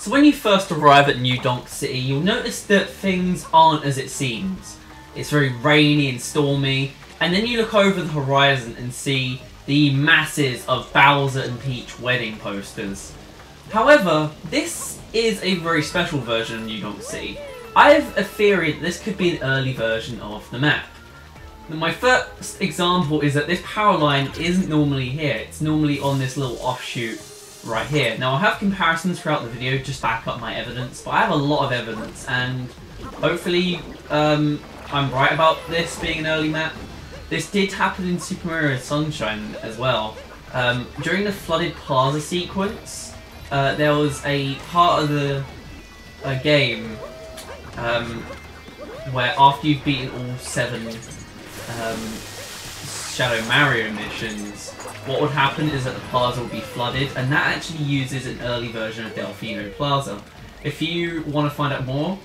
So when you first arrive at New Donk City, you'll notice that things aren't as it seems. It's very rainy and stormy, and then you look over the horizon and see the masses of Bowser and Peach wedding posters. However, this is a very special version of New Donk City. I have a theory that this could be an early version of the map. My first example is that this power line isn't normally here. It's normally on this little offshoot right here. Now I'll have comparisons throughout the video just back up my evidence, but I have a lot of evidence, and hopefully I'm right about this being an early map. This did happen in Super Mario Sunshine as well. During the flooded plaza sequence, there was a part of the game where after you've beaten all 7 Shadow Mario missions, what would happen is that the plaza will be flooded, and that actually uses an early version of Delfino Plaza. If you want to find out more,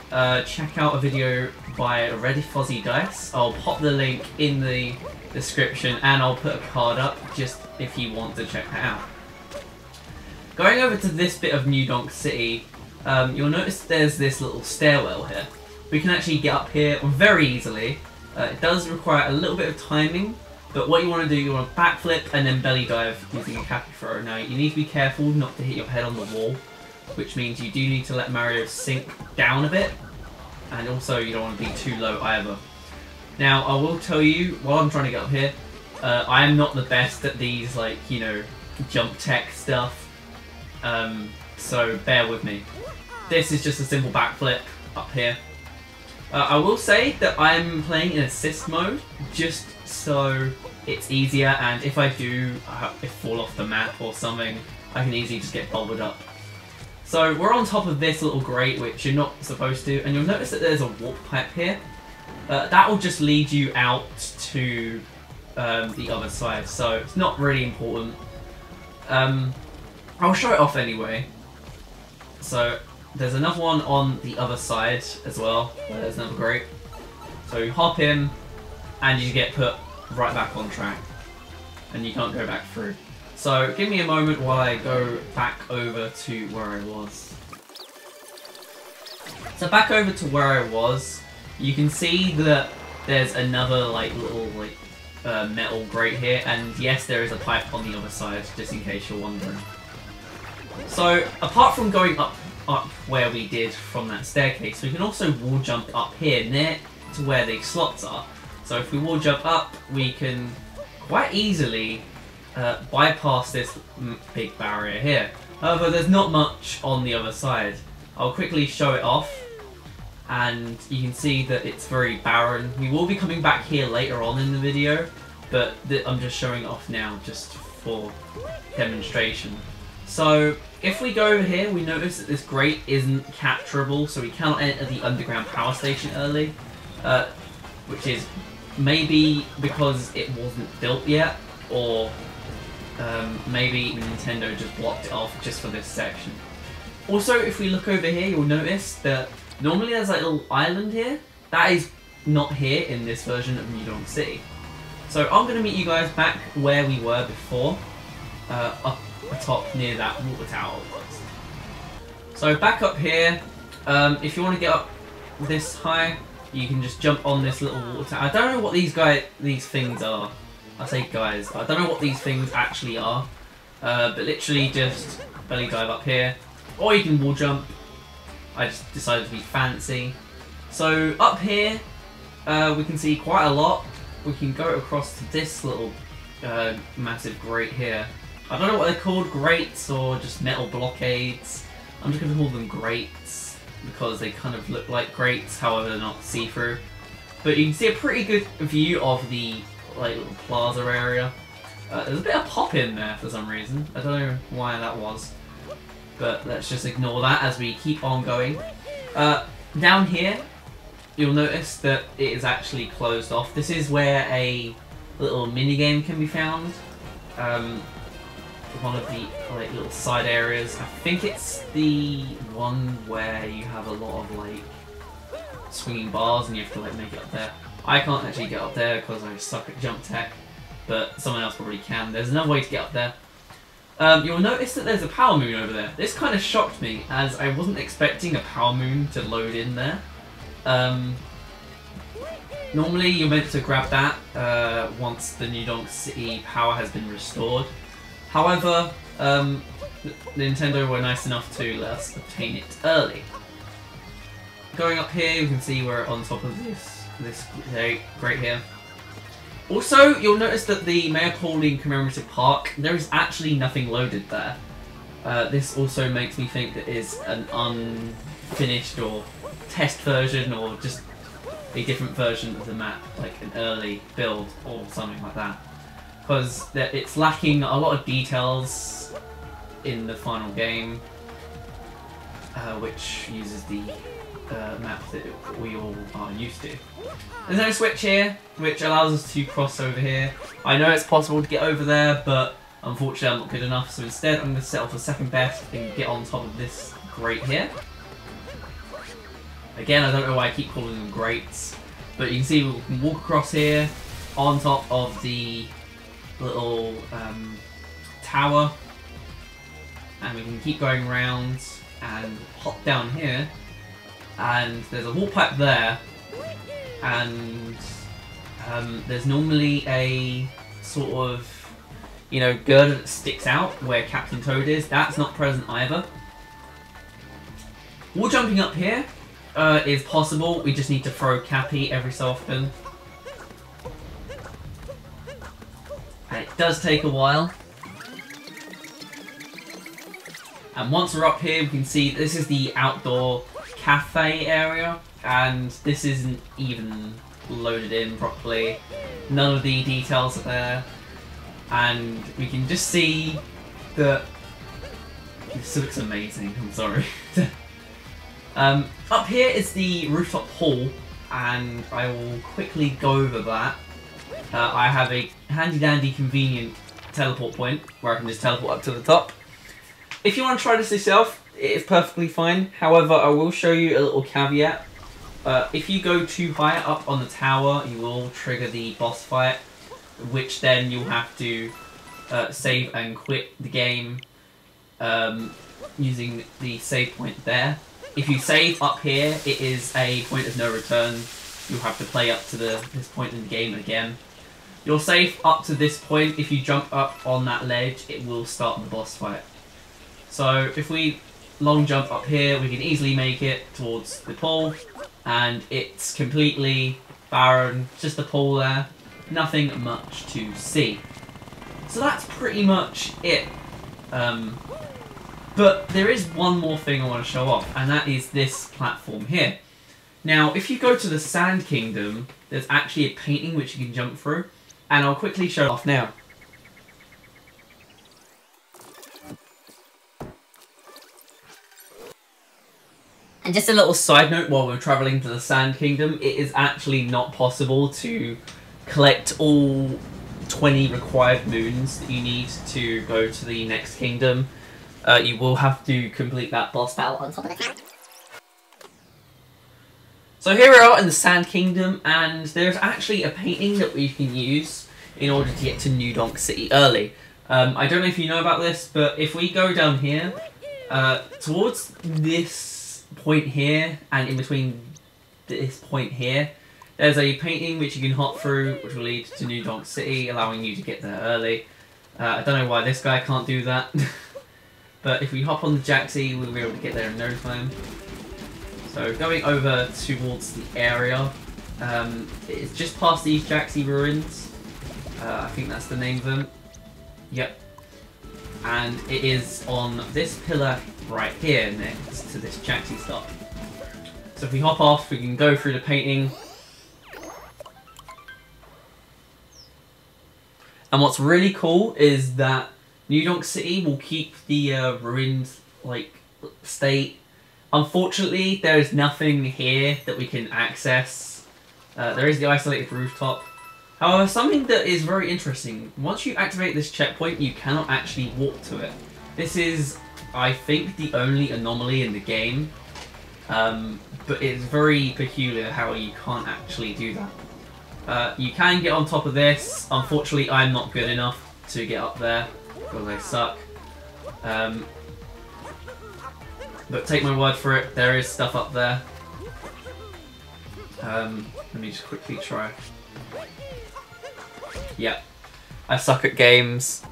check out a video by Ready Fuzzy Dice. I'll pop the link in the description, and I'll put a card up just if you want to check that out. Going over to this bit of New Donk City, you'll notice there's this little stairwell here. We can actually get up here very easily. It does require a little bit of timing, but what you want to do, you want to backflip and then belly dive using a cappy throw. Now you need to be careful not to hit your head on the wall, which means you do need to let Mario sink down a bit, and also you don't want to be too low either. Now I will tell you, while I'm trying to get up here, I am not the best at these, like, you know, jump tech stuff, so bear with me. This is just a simple backflip up here. I will say that I'm playing in assist mode, just so it's easier, and if I do fall off the map or something, I can easily just get bobbled up. So we're on top of this little grate, which you're not supposed to, and you'll notice that there's a warp pipe here. That will just lead you out to the other side, so it's not really important. I'll show it off anyway. So there's another one on the other side as well, where there's another grate. So you hop in, and you get put right back on track, and you can't go back through. So give me a moment while I go back over to where I was. So back over to where I was, you can see that there's another little metal grate here, and yes, there is a pipe on the other side, just in case you're wondering. So apart from going up where we did from that staircase, we can also wall jump up here near to where the slots are. So if we wall jump up, we can quite easily bypass this big barrier here. However, there's not much on the other side. I'll quickly show it off, and you can see that it's very barren. We will be coming back here later on in the video, but I'm just showing it off now just for demonstration. So if we go over here, we notice that this grate isn't capturable, so we cannot enter the underground power station early, which is maybe because it wasn't built yet, or maybe Nintendo just blocked it off just for this section. Also, if we look over here, you'll notice that normally there's a little island here. That is not here in this version of New Donk City. So I'm going to meet you guys back where we were before, up atop near that water tower was. So back up here, if you want to get up this high, you can just jump on this little water tower. I don't know what these things are. I say guys, but I don't know what these things actually are. But literally just belly dive up here, or you can wall jump. I just decided to be fancy. So up here, we can see quite a lot. We can go across to this little massive grate here. I don't know what they're called, grates or just metal blockades. I'm just going to call them grates because they kind of look like grates, however they're not see-through. But you can see a pretty good view of the little plaza area. There's a bit of pop in there for some reason. I don't know why that was, but let's just ignore that as we keep on going. Down here, you'll notice that it is actually closed off. This is where a little mini game can be found. One of the little side areas. I think it's the one where you have a lot of swinging bars and you have to make it up there. I can't actually get up there because I suck at jump tech, but someone else probably can. There's another way to get up there. You'll notice that there's a power moon over there. This kind of shocked me, as I wasn't expecting a power moon to load in there. Normally you're meant to grab that once the New Donk City power has been restored. However, Nintendo were nice enough to let us obtain it early. Going up here, you can see we're on top of this grate here. Also, you'll notice that the Mayor Pauline Commemorative Park, there is actually nothing loaded there. This also makes me think that it is an unfinished or test version, or just a different version of the map, like an early build or something like that. Because it's lacking a lot of details in the final game, which uses the map that we all are used to. There's no switch here, which allows us to cross over here. I know it's possible to get over there, but unfortunately I'm not good enough, so instead I'm going to settle for second best and get on top of this grate here. Again, I don't know why I keep calling them grates, but you can see we can walk across here on top of the little tower, and we can keep going around and hop down here, and there's a wall pipe there, and there's normally a sort of, you know, girder that sticks out where Captain Toad is. That's not present either. Wall jumping up here is possible. We just need to throw Cappy every so often, and it does take a while. And once we're up here, we can see this is the outdoor cafe area, and this isn't even loaded in properly. None of the details are there, and we can just see that this looks amazing. I'm sorry. Up here is the rooftop hall, and I will quickly go over that. I have a handy dandy convenient teleport point where I can just teleport up to the top. If you want to try this yourself, it is perfectly fine. However, I will show you a little caveat. If you go too high up on the tower, you will trigger the boss fight, which then you'll have to save and quit the game using the save point there. If you save up here, it is a point of no return. You'll have to play up to this point in the game again. You're safe up to this point. If you jump up on that ledge, it will start the boss fight. So if we long jump up here, we can easily make it towards the pool, and it's completely barren, just a pool there, nothing much to see. So that's pretty much it. But there is one more thing I want to show off, and that is this platform here. Now, if you go to the Sand Kingdom, there's actually a painting which you can jump through, and I'll quickly show it off now. And just a little side note, while we're travelling to the Sand Kingdom, it is actually not possible to collect all 20 required moons that you need to go to the next kingdom. You will have to complete that boss battle on top of the tower. So here we are in the Sand Kingdom, and there's actually a painting that we can use in order to get to New Donk City early. I don't know if you know about this, but if we go down here, towards this point here, and in between this point here, there's a painting which you can hop through, which will lead to New Donk City, allowing you to get there early. I don't know why this guy can't do that. But if we hop on the Jaxi, we'll be able to get there in no time. So going over towards the area, it's just past these Jaxi ruins. I think that's the name of them. Yep. And it is on this pillar right here next to this Jaxi stop. So if we hop off, we can go through the painting. And what's really cool is that New Donk City will keep the ruined state. Unfortunately, there is nothing here that we can access. There is the isolated rooftop. However, something that is very interesting, once you activate this checkpoint, you cannot actually walk to it. This is, I think, the only anomaly in the game, but it's very peculiar how you can't actually do that. You can get on top of this. Unfortunately, I'm not good enough to get up there, because I suck. But take my word for it, there is stuff up there. Let me just quickly try. Yep. I suck at games.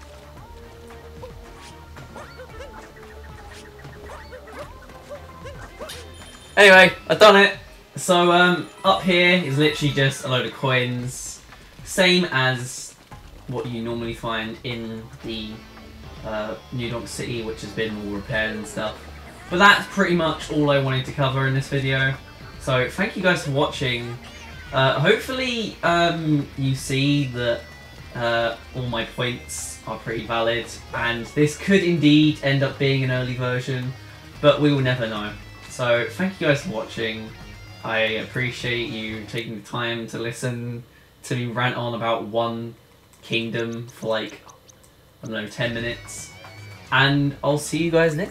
Anyway, I've done it. So up here is literally just a load of coins. Same as what you normally find in the New Donk City, which has been all repaired and stuff. But that's pretty much all I wanted to cover in this video. So thank you guys for watching. Hopefully you see that all my points are pretty valid, and this could indeed end up being an early version, but we will never know. So thank you guys for watching. I appreciate you taking the time to listen to me rant on about one kingdom for like, I don't know, 10 minutes. And I'll see you guys next time.